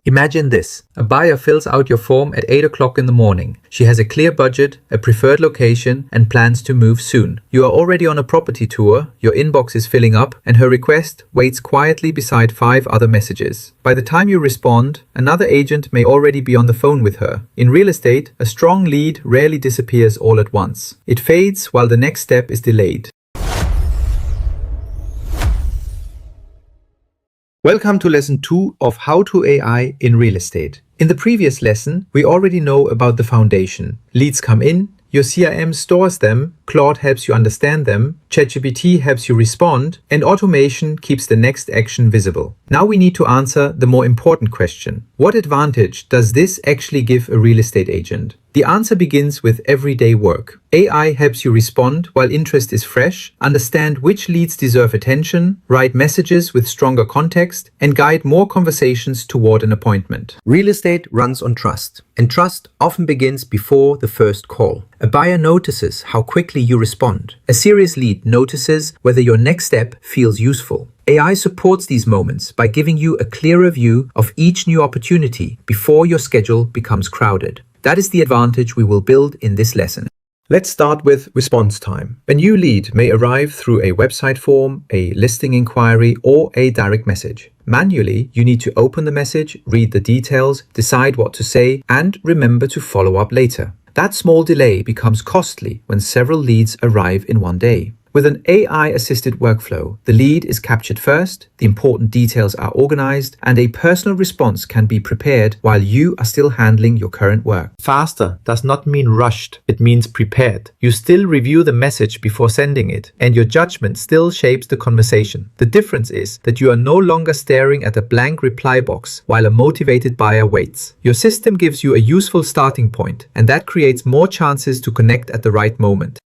Imagine this. A buyer fills out your form at 8 o'clock in the morning. She has a clear budget, a preferred location, and plans to move soon. You are already on a property tour, your inbox is filling up, and her request waits quietly beside 5 other messages. By the time you respond, another agent may already be on the phone with her. In real estate, a strong lead rarely disappears all at once. It fades while the next step is delayed. Welcome to lesson 2 of How to AI in Real Estate. In the previous lesson, we already know about the foundation. Leads come in, your CRM stores them, Claude helps you understand them, ChatGPT helps you respond, and automation keeps the next action visible. Now we need to answer the more important question. What advantage does this actually give a real estate agent? The answer begins with everyday work. AI helps you respond while interest is fresh, understand which leads deserve attention, write messages with stronger context, and guide more conversations toward an appointment. Real estate runs on trust, and trust often begins before the first call. A buyer notices how quickly you respond. A serious lead notices whether your next step feels useful. AI supports these moments by giving you a clearer view of each new opportunity before your schedule becomes crowded. That is the advantage we will build in this lesson. Let's start with response time. A new lead may arrive through a website form, a listing inquiry, or a direct message. Manually, you need to open the message, read the details, decide what to say, and remember to follow up later. That small delay becomes costly when several leads arrive in one day. With an AI-assisted workflow, the lead is captured first, the important details are organized, and a personal response can be prepared while you are still handling your current work. Faster does not mean rushed, it means prepared. You still review the message before sending it, and your judgment still shapes the conversation. The difference is that you are no longer staring at a blank reply box while a motivated buyer waits. Your system gives you a useful starting point, and that creates more chances to connect at the right moment.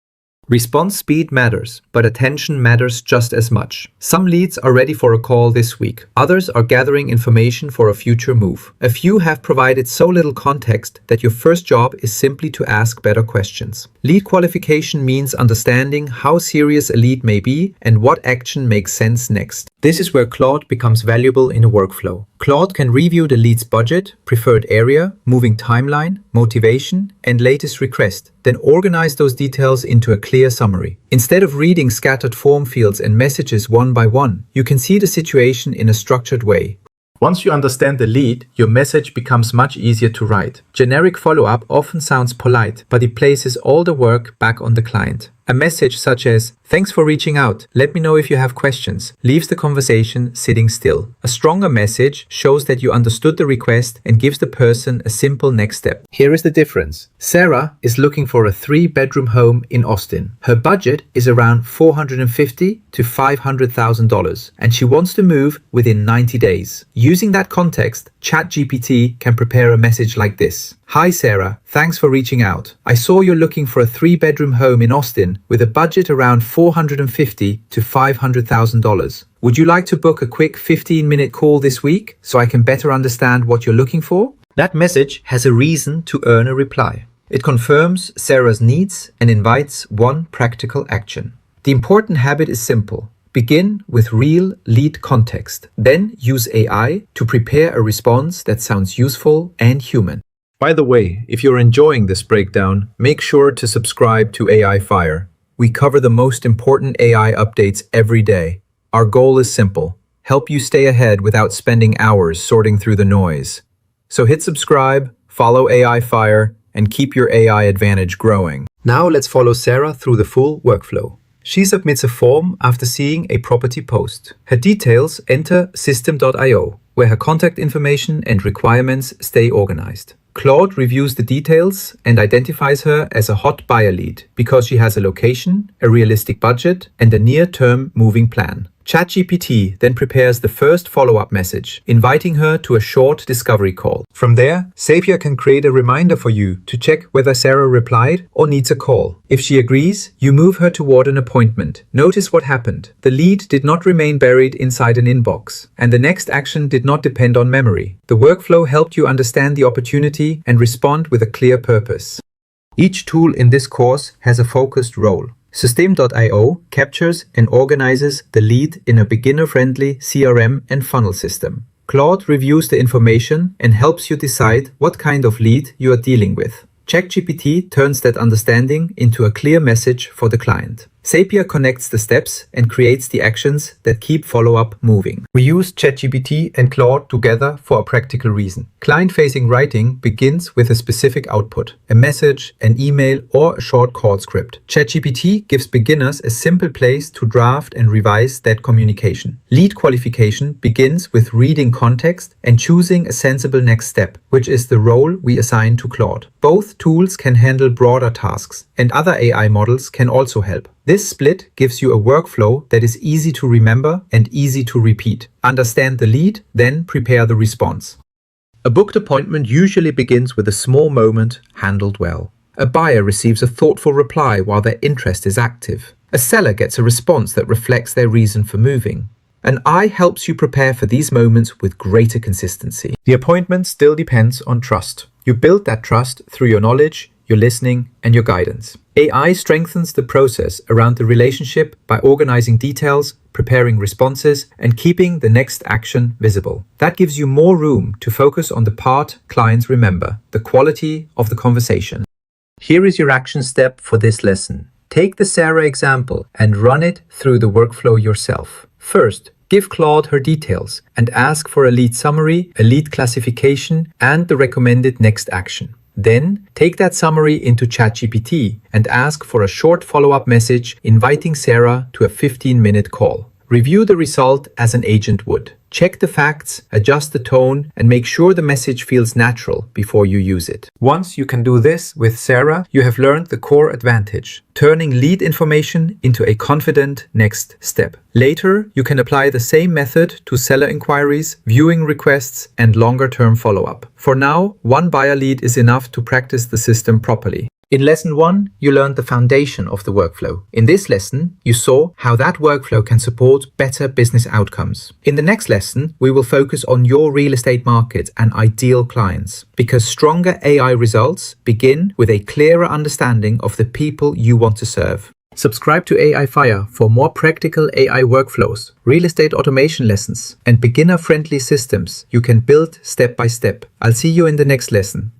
Response speed matters, but attention matters just as much. Some leads are ready for a call this week. Others are gathering information for a future move. A few have provided so little context that your first job is simply to ask better questions. Lead qualification means understanding how serious a lead may be and what action makes sense next. This is where Claude becomes valuable in a workflow. Claude can review the lead's budget, preferred area, moving timeline, motivation, and latest request, then organize those details into a clear summary. Instead of reading scattered form fields and messages one by one, you can see the situation in a structured way. Once you understand the lead, your message becomes much easier to write. Generic follow-up often sounds polite, but it places all the work back on the client. A message such as, "Thanks for reaching out, let me know if you have questions," leaves the conversation sitting still. A stronger message shows that you understood the request and gives the person a simple next step. Here is the difference. Sarah is looking for a 3-bedroom home in Austin. Her budget is around $450,000 to $500,000, and she wants to move within 90 days. Using that context, ChatGPT can prepare a message like this. "Hi Sarah, thanks for reaching out. I saw you're looking for a 3-bedroom home in Austin with a budget around $450,000 to $500,000. Would you like to book a quick 15-minute call this week so I can better understand what you're looking for?" That message has a reason to earn a reply. It confirms Sarah's needs and invites one practical action. The important habit is simple. Begin with real lead context, then use AI to prepare a response that sounds useful and human. By the way, if you're enjoying this breakdown, make sure to subscribe to AI Fire. We cover the most important AI updates every day. Our goal is simple: help you stay ahead without spending hours sorting through the noise. So hit subscribe, follow AI Fire, and keep your AI advantage growing. Now let's follow Sarah through the full workflow. She submits a form after seeing a property post. Her details enter system.io, where her contact information and requirements stay organized. Claude reviews the details and identifies her as a hot buyer lead because she has a location, a realistic budget, and a near-term moving plan. ChatGPT then prepares the first follow-up message, inviting her to a short discovery call. From there, Zapier can create a reminder for you to check whether Sarah replied or needs a call. If she agrees, you move her toward an appointment. Notice what happened. The lead did not remain buried inside an inbox, and the next action did not depend on memory. The workflow helped you understand the opportunity and respond with a clear purpose. Each tool in this course has a focused role. System.io captures and organizes the lead in a beginner-friendly CRM and funnel system. Claude reviews the information and helps you decide what kind of lead you are dealing with. ChatGPT turns that understanding into a clear message for the client. Zapier connects the steps and creates the actions that keep follow-up moving. We use ChatGPT and Claude together for a practical reason. Client-facing writing begins with a specific output, a message, an email, or a short call script. ChatGPT gives beginners a simple place to draft and revise that communication. Lead qualification begins with reading context and choosing a sensible next step, which is the role we assign to Claude. Both tools can handle broader tasks, and other AI models can also help. This split gives you a workflow that is easy to remember and easy to repeat. Understand the lead, then prepare the response. A booked appointment usually begins with a small moment handled well. A buyer receives a thoughtful reply while their interest is active. A seller gets a response that reflects their reason for moving. An eye helps you prepare for these moments with greater consistency. The appointment still depends on trust. You build that trust through your knowledge, your listening, and your guidance. AI strengthens the process around the relationship by organizing details, preparing responses, and keeping the next action visible. That gives you more room to focus on the part clients remember, the quality of the conversation. Here is your action step for this lesson. Take the Sarah example and run it through the workflow yourself. First, give Claude her details and ask for a lead summary, a lead classification, and the recommended next action. Then, take that summary into ChatGPT and ask for a short follow-up message inviting Sarah to a 15-minute call. Review the result as an agent would. Check the facts, adjust the tone, and make sure the message feels natural before you use it. Once you can do this with Sarah, you have learned the core advantage, turning lead information into a confident next step. Later, you can apply the same method to seller inquiries, viewing requests, and longer-term follow-up. For now, one buyer lead is enough to practice the system properly. In lesson 1, you learned the foundation of the workflow. In this lesson, you saw how that workflow can support better business outcomes. In the next lesson, we will focus on your real estate market and ideal clients, because stronger AI results begin with a clearer understanding of the people you want to serve. Subscribe to AI Fire for more practical AI workflows, real estate automation lessons, and beginner-friendly systems you can build step by step. I'll see you in the next lesson.